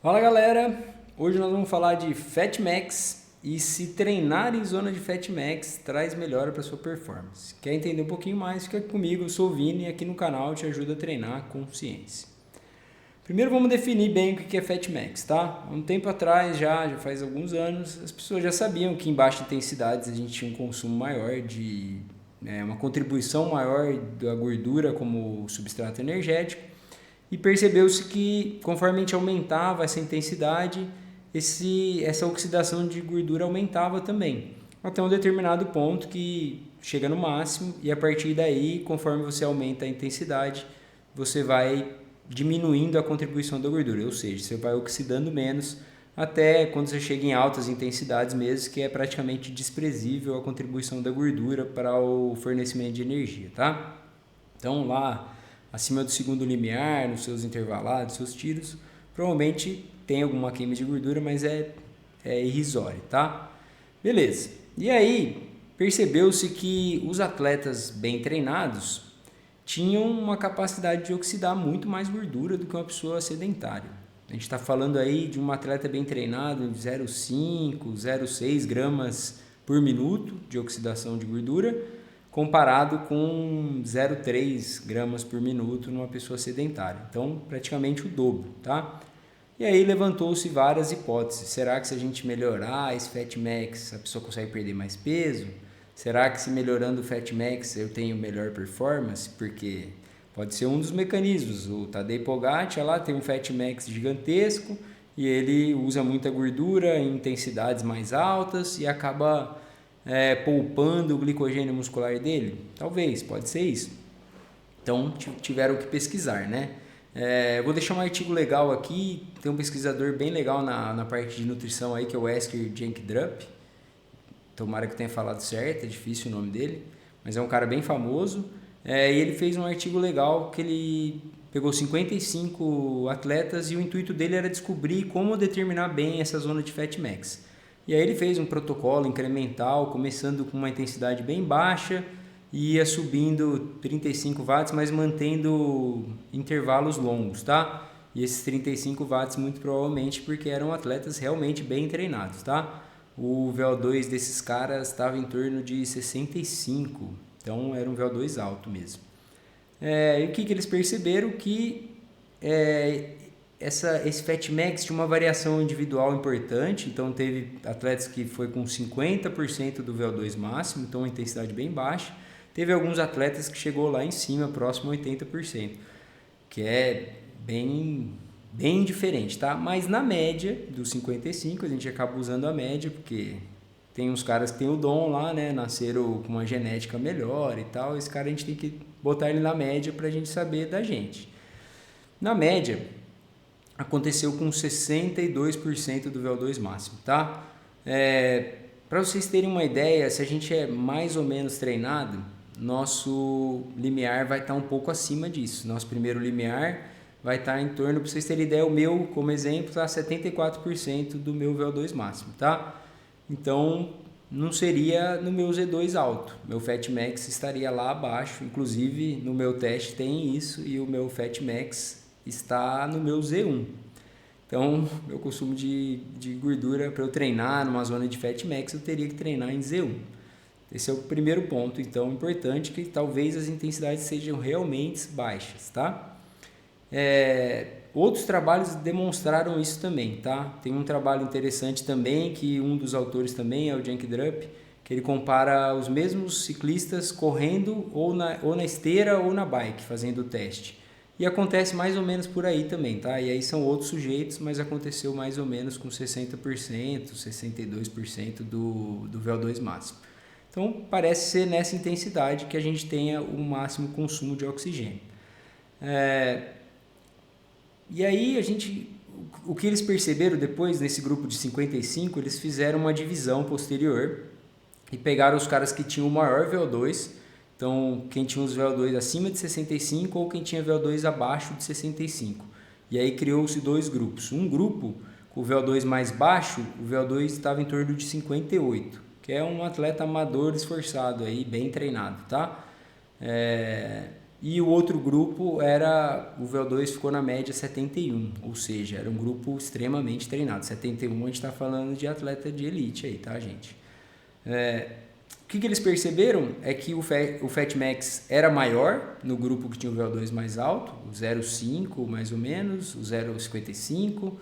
Fala galera, hoje nós vamos falar de Fat Max e se treinar em zona de Fat Max traz melhora para sua performance. Quer entender um pouquinho mais? Fica comigo, eu sou o Vini e aqui no canal te ajuda a treinar com ciência. Primeiro vamos definir bem o que é Fat Max, tá? Há um tempo atrás, já faz alguns anos, as pessoas já sabiam que em baixas intensidades a gente tinha um consumo maior de uma contribuição maior da gordura como substrato energético e percebeu-se que conforme a gente aumentava essa intensidade, essa oxidação de gordura aumentava também, até um determinado ponto que chega no máximo e a partir daí, conforme você aumenta a intensidade, você vai diminuindo a contribuição da gordura, ou seja, você vai oxidando menos até quando você chega em altas intensidades mesmo, que é praticamente desprezível a contribuição da gordura para o fornecimento de energia, tá? Então lá acima do segundo limiar, nos seus intervalados, seus tiros, provavelmente tem alguma queima de gordura, mas é irrisório, tá? Beleza. E aí percebeu-se que os atletas bem treinados tinham uma capacidade de oxidar muito mais gordura do que uma pessoa sedentária. A gente está falando aí de um atleta bem treinado de 0,5, 0,6 gramas por minuto de oxidação de gordura, comparado com 0,3 gramas por minuto numa pessoa sedentária. Então, praticamente o dobro, tá? E aí levantou-se várias hipóteses. Será que se a gente melhorar esse Fat Max, a pessoa consegue perder mais peso? Será que se melhorando o Fat Max eu tenho melhor performance? Porque pode ser um dos mecanismos. O Tadej Pogacar lá tem um Fat Max gigantesco e ele usa muita gordura em intensidades mais altas e acaba poupando o glicogênio muscular dele? Talvez, pode ser isso. Então tiveram que pesquisar, né? Vou deixar um artigo legal aqui, tem um pesquisador bem legal na parte de nutrição aí, que é o Esker Jenkdrup. Tomara que eu tenha falado certo, é difícil o nome dele, mas é um cara bem famoso. E ele fez um artigo legal que ele pegou 55 atletas e o intuito dele era descobrir como determinar bem essa zona de Fat Max. E aí ele fez um protocolo incremental, começando com uma intensidade bem baixa, e ia subindo 35 watts, mas mantendo intervalos longos, tá? E esses 35 watts muito provavelmente porque eram atletas realmente bem treinados, tá? O VO2 desses caras estava em torno de 65, então era um VO2 alto mesmo. E o que eles perceberam? Que esse Fat Max tinha uma variação individual importante, então teve atletas que foi com 50% do VO2 máximo, então uma intensidade bem baixa. Teve alguns atletas que chegou lá em cima, próximo a 80%, que é bem diferente, tá? Mas na média dos 55, a gente acaba usando a média, porque tem uns caras que tem o dom lá, né? Nasceram com uma genética melhor e tal. Esse cara a gente tem que botar ele na média pra gente saber da gente. Na média, aconteceu com 62% do VO2 máximo, tá? Para vocês terem uma ideia, se a gente é mais ou menos treinado, nosso limiar vai estar um pouco acima disso. Nosso primeiro limiar vai estar em torno, para vocês terem ideia, o meu, como exemplo, está 74% do meu VO2 máximo, tá? Então, não seria no meu Z2 alto. Meu Fat Max estaria lá abaixo. Inclusive, no meu teste tem isso e o meu Fat Max está no meu Z1. Então, meu consumo de gordura, para eu treinar numa zona de Fat Max, eu teria que treinar em Z1. Esse é o primeiro ponto, então, importante, que talvez as intensidades sejam realmente baixas, tá? Outros trabalhos demonstraram isso também, tá? Tem um trabalho interessante também, que um dos autores também é o Jenkdrup, que ele compara os mesmos ciclistas correndo ou na esteira ou na bike, fazendo o teste. E acontece mais ou menos por aí também, tá? E aí são outros sujeitos, mas aconteceu mais ou menos com 60%, 62% do VO2 máximo. Então, parece ser nessa intensidade que a gente tenha o máximo consumo de oxigênio. E aí, o que eles perceberam depois, nesse grupo de 55, eles fizeram uma divisão posterior e pegaram os caras que tinham o maior VO2, então quem tinha os VO2 acima de 65 ou quem tinha VO2 abaixo de 65. E aí criou-se dois grupos. Um grupo com o VO2 mais baixo, o VO2 estava em torno de 58, que é um atleta amador esforçado aí, bem treinado, tá? e o outro grupo era, o VO2 ficou na média 71, ou seja, era um grupo extremamente treinado. 71 a gente está falando de atleta de elite aí, tá, gente? O que eles perceberam é que o Fatmax era maior no grupo que tinha o VO2 mais alto, o 0,5 mais ou menos, o 0,55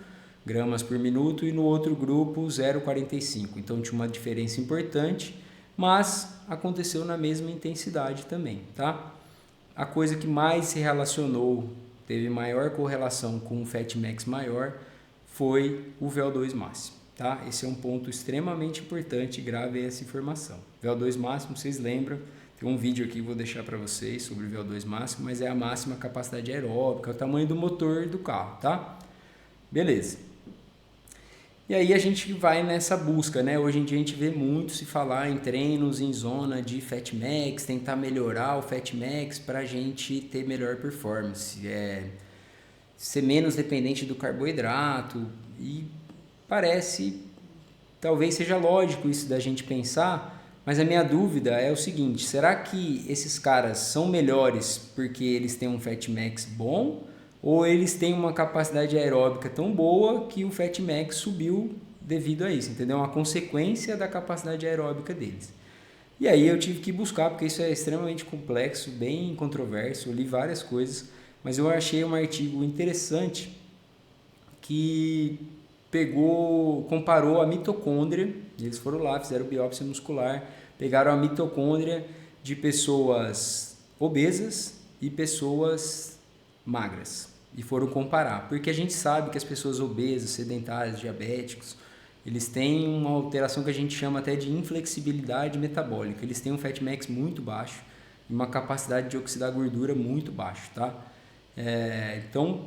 gramas por minuto, e no outro grupo 0,45. Então tinha uma diferença importante, mas aconteceu na mesma intensidade também, tá? A coisa que mais se relacionou, teve maior correlação com o Fatmax maior, foi o VO2 máximo, tá? Esse é um ponto extremamente importante, grave essa informação. VO2 máximo, vocês lembram, tem um vídeo aqui que eu vou deixar para vocês sobre o VO2 máximo, mas é a máxima capacidade aeróbica, o tamanho do motor do carro, tá? Beleza. E aí a gente vai nessa busca, né? Hoje em dia a gente vê muito se falar em treinos em zona de Fatmax, tentar melhorar o Fatmax para a gente ter melhor performance, ser menos dependente do carboidrato, e parece, talvez seja lógico isso da gente pensar, mas a minha dúvida é o seguinte: será que esses caras são melhores porque eles têm um Fatmax bom, ou eles têm uma capacidade aeróbica tão boa que o Fatmax subiu devido a isso, entendeu? Uma consequência da capacidade aeróbica deles. E aí eu tive que buscar, porque isso é extremamente complexo, bem controverso, eu li várias coisas, mas eu achei um artigo interessante que comparou a mitocôndria, eles foram lá, fizeram biópsia muscular, pegaram a mitocôndria de pessoas obesas e pessoas magras e foram comparar, porque a gente sabe que as pessoas obesas, sedentárias, diabéticos, eles têm uma alteração que a gente chama até de inflexibilidade metabólica, eles têm um Fatmax muito baixo e uma capacidade de oxidar gordura muito baixo, tá? Então,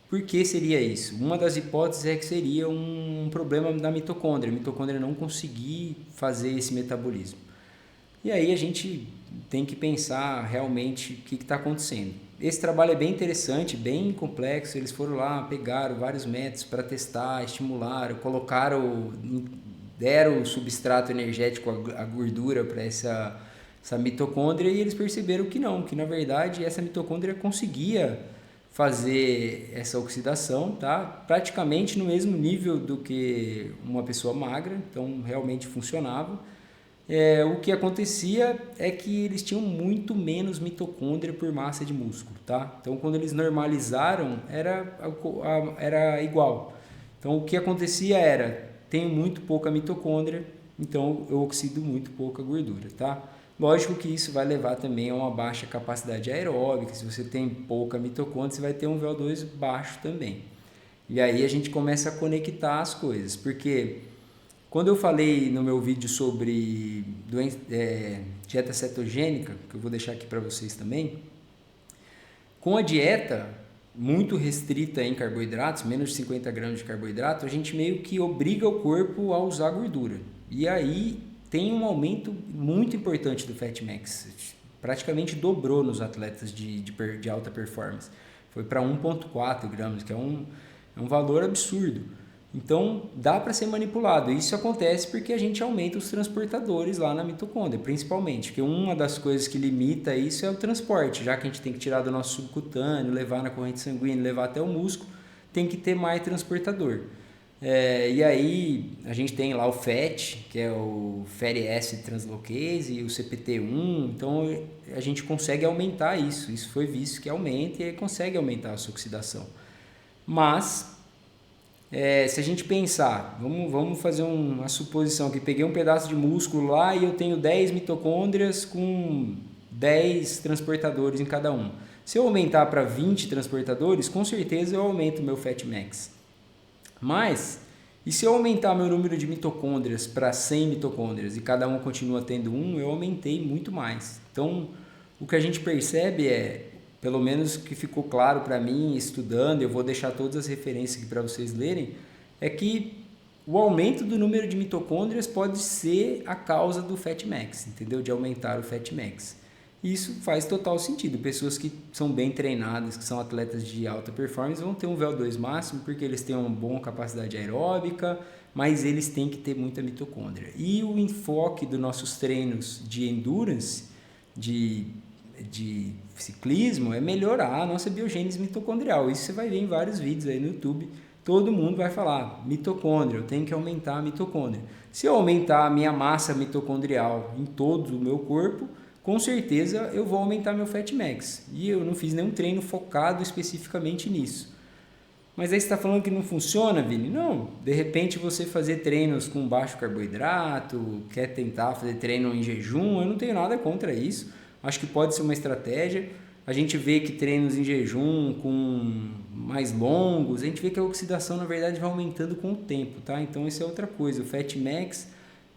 por que seria isso? Uma das hipóteses é que seria um problema da mitocôndria, a mitocôndria não conseguir fazer esse metabolismo. E aí a gente tem que pensar realmente o que está acontecendo. Esse trabalho é bem interessante, bem complexo, eles foram lá, pegaram vários métodos para testar, estimularam, deram o substrato energético, a gordura para essa mitocôndria, e eles perceberam que não, que na verdade essa mitocôndria conseguia fazer essa oxidação, tá? Praticamente no mesmo nível do que uma pessoa magra, então realmente funcionava. O que acontecia é que eles tinham muito menos mitocôndria por massa de músculo, tá? Então quando eles normalizaram era igual. Então o que acontecia era, tenho muito pouca mitocôndria, então eu oxido muito pouca gordura, tá? Lógico que isso vai levar também a uma baixa capacidade aeróbica. Se você tem pouca mitocôndria, você vai ter um VO2 baixo também. E aí a gente começa a conectar as coisas, porque quando eu falei no meu vídeo sobre dieta cetogênica, que eu vou deixar aqui para vocês também, com a dieta muito restrita em carboidratos, menos de 50 gramas de carboidrato, a gente meio que obriga o corpo a usar gordura. E aí tem um aumento muito importante do Fatmax, praticamente dobrou nos atletas de alta performance. Foi para 1,4 gramas, que é um valor absurdo. Então, dá para ser manipulado. Isso acontece porque a gente aumenta os transportadores lá na mitocôndria, principalmente. Porque uma das coisas que limita isso é o transporte. Já que a gente tem que tirar do nosso subcutâneo, levar na corrente sanguínea, levar até o músculo, tem que ter mais transportador. E aí, a gente tem lá o FAT, que é o Fatty Acid Translocase, e o CPT1. Então, a gente consegue aumentar isso. Isso foi visto que aumenta e aí consegue aumentar a sua oxidação. Mas se a gente pensar, vamos fazer uma suposição que peguei um pedaço de músculo lá e eu tenho 10 mitocôndrias com 10 transportadores em cada um. Se eu aumentar para 20 transportadores, com certeza eu aumento o meu Fatmax. Mas, e se eu aumentar meu número de mitocôndrias para 100 mitocôndrias e cada um continua tendo um, eu aumentei muito mais. Então, o que a gente percebe pelo menos que ficou claro para mim estudando, eu vou deixar todas as referências aqui para vocês lerem, é que o aumento do número de mitocôndrias pode ser a causa do Fatmax, entendeu? De aumentar o Fatmax. Isso faz total sentido. Pessoas que são bem treinadas, que são atletas de alta performance, vão ter um VO2 máximo porque eles têm uma boa capacidade aeróbica, mas eles têm que ter muita mitocôndria. E o enfoque dos nossos treinos de endurance, de de ciclismo é melhorar a nossa biogênese mitocondrial. Isso você vai ver em vários vídeos aí no YouTube. Todo mundo vai falar, mitocôndria, eu tenho que aumentar a mitocôndria. Se eu aumentar a minha massa mitocondrial em todo o meu corpo, com certeza eu vou aumentar meu Fat Max. E eu não fiz nenhum treino focado especificamente nisso. Mas aí você está falando que não funciona, Vini? Não, de repente você fazer treinos com baixo carboidrato, quer tentar fazer treino em jejum, eu não tenho nada contra isso. Acho que pode ser uma estratégia. A gente vê que treinos em jejum com mais longos, a gente vê que a oxidação na verdade vai aumentando com o tempo, tá? Então isso é outra coisa. O Fat Max,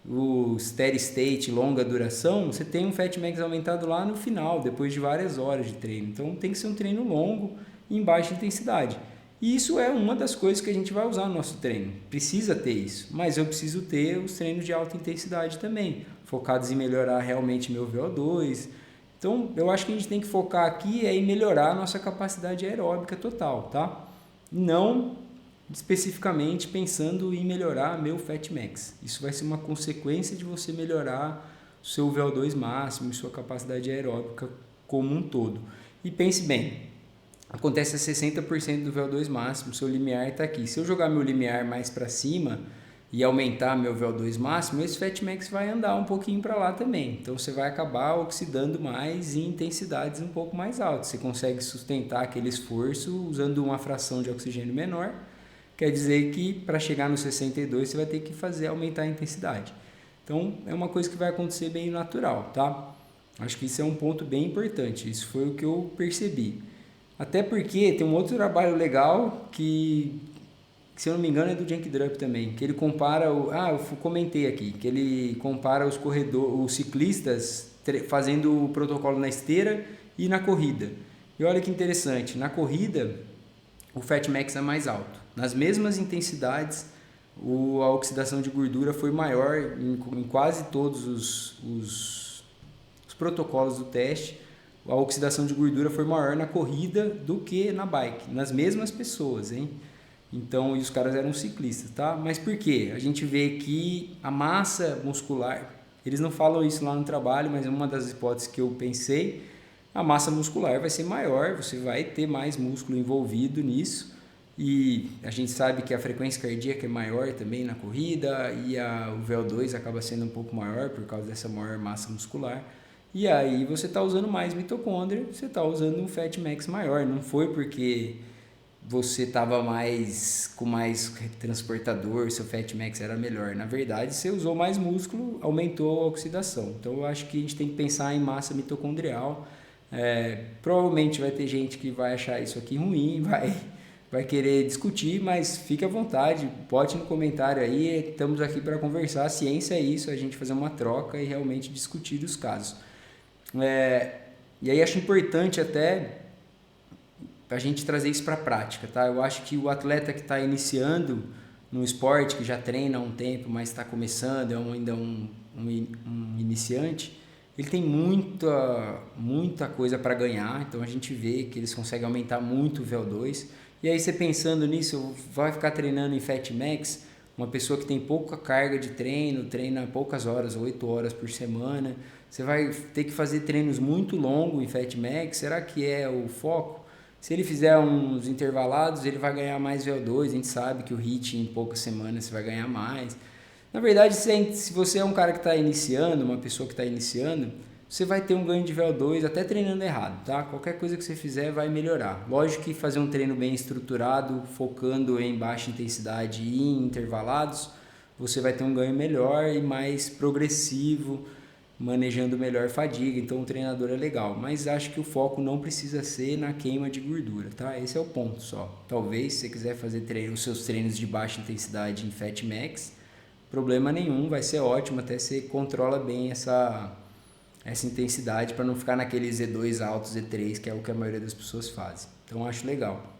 o Steady State, longa duração, você tem um Fat Max aumentado lá no final, depois de várias horas de treino. Então tem que ser um treino longo e em baixa intensidade. E isso é uma das coisas que a gente vai usar no nosso treino. Precisa ter isso, mas eu preciso ter os treinos de alta intensidade também, focados em melhorar realmente meu VO2. Então, eu acho que a gente tem que focar aqui em melhorar a nossa capacidade aeróbica total, tá? Não especificamente pensando em melhorar meu Fat Max. Isso vai ser uma consequência de você melhorar o seu VO2 máximo e sua capacidade aeróbica como um todo. E pense bem, acontece a 60% do VO2 máximo, seu limiar está aqui. Se eu jogar meu limiar mais para cima e aumentar meu VO2 máximo, esse Fat Max vai andar um pouquinho para lá também. Então você vai acabar oxidando mais em intensidades um pouco mais altas. Você consegue sustentar aquele esforço usando uma fração de oxigênio menor. Quer dizer que para chegar no 62 você vai ter que aumentar a intensidade. Então é uma coisa que vai acontecer bem natural, tá? Acho que isso é um ponto bem importante. Isso foi o que eu percebi. Até porque tem um outro trabalho legal que se eu não me engano é do Cenk Drup também, que ele compara, eu comentei aqui, que ele compara os ciclistas fazendo o protocolo na esteira e na corrida. E olha que interessante, na corrida o Fat Max é mais alto. Nas mesmas intensidades, a oxidação de gordura foi maior em quase todos os protocolos do teste. A oxidação de gordura foi maior na corrida do que na bike, nas mesmas pessoas, hein? Então, e os caras eram ciclistas, tá? Mas por quê? A gente vê que a massa muscular, eles não falam isso lá no trabalho, mas é uma das hipóteses que eu pensei, a massa muscular vai ser maior, você vai ter mais músculo envolvido nisso, e a gente sabe que a frequência cardíaca é maior também na corrida, e o VO2 acaba sendo um pouco maior por causa dessa maior massa muscular. E aí você está usando mais mitocôndria, você está usando um Fat Max maior. Não foi porque você estava com mais transportador, seu Fat Max era melhor. Na verdade, você usou mais músculo, aumentou a oxidação. Então, eu acho que a gente tem que pensar em massa mitocondrial. Provavelmente vai ter gente que vai achar isso aqui ruim, vai querer discutir, mas fique à vontade, bote no comentário aí. Estamos aqui para conversar. A ciência é isso, a gente fazer uma troca e realmente discutir os casos. E aí acho importante até a gente trazer isso para a prática, tá? Eu acho que o atleta que está iniciando no esporte, que já treina há um tempo, mas está começando, é ainda um iniciante, ele tem muita coisa para ganhar, então a gente vê que eles conseguem aumentar muito o VO2. E aí você pensando nisso, vai ficar treinando em Fat Max, uma pessoa que tem pouca carga de treino, treina poucas horas, 8 horas por semana, você vai ter que fazer treinos muito longos em Fat Max, será que é o foco? Se ele fizer uns intervalados, ele vai ganhar mais VO2, a gente sabe que o HIIT em poucas semanas você vai ganhar mais. Na verdade, se você é um cara que está iniciando, uma pessoa que está iniciando, você vai ter um ganho de VO2 até treinando errado, tá? Qualquer coisa que você fizer vai melhorar. Lógico que fazer um treino bem estruturado, focando em baixa intensidade e em intervalados, você vai ter um ganho melhor e mais progressivo, manejando melhor fadiga, então o treinador é legal, mas acho que o foco não precisa ser na queima de gordura, tá? Esse é o ponto só. Talvez se você quiser fazer os seus treinos de baixa intensidade em Fat Max, problema nenhum, vai ser ótimo, até você controla bem essa intensidade para não ficar naquele Z2 alto, Z3, que é o que a maioria das pessoas faz. Então acho legal.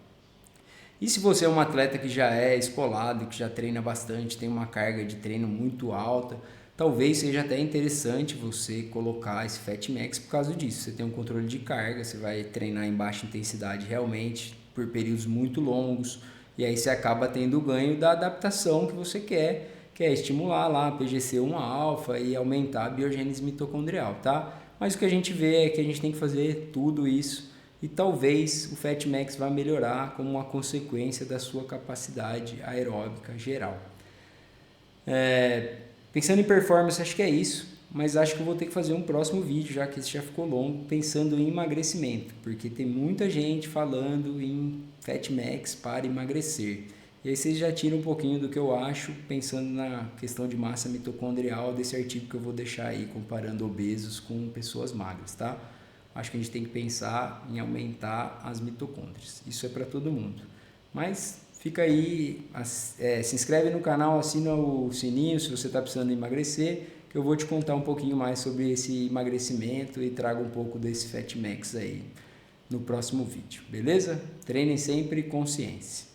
E se você é um atleta que já é escolado, que já treina bastante, tem uma carga de treino muito alta, talvez seja até interessante você colocar esse Fat Max por causa disso. Você tem um controle de carga, você vai treinar em baixa intensidade realmente por períodos muito longos, e aí você acaba tendo o ganho da adaptação que você quer, que é estimular lá a PGC1-alfa e aumentar a biogênese mitocondrial, tá? mas o que a gente vê é que a gente tem que fazer tudo isso e talvez o FatMax vá melhorar como uma consequência da sua capacidade aeróbica geral. Pensando em performance, acho que é isso, mas acho que eu vou ter que fazer um próximo vídeo, já que esse já ficou longo, pensando em emagrecimento, porque tem muita gente falando em FatMax para emagrecer. E aí vocês já tiram um pouquinho do que eu acho, pensando na questão de massa mitocondrial desse artigo que eu vou deixar aí, comparando obesos com pessoas magras, tá? Acho que a gente tem que pensar em aumentar as mitocôndrias. Isso é para todo mundo. Mas fica aí, se inscreve no canal, assina o sininho se você está precisando emagrecer, que eu vou te contar um pouquinho mais sobre esse emagrecimento e trago um pouco desse FatMax aí no próximo vídeo, beleza? Treinem sempre consciência.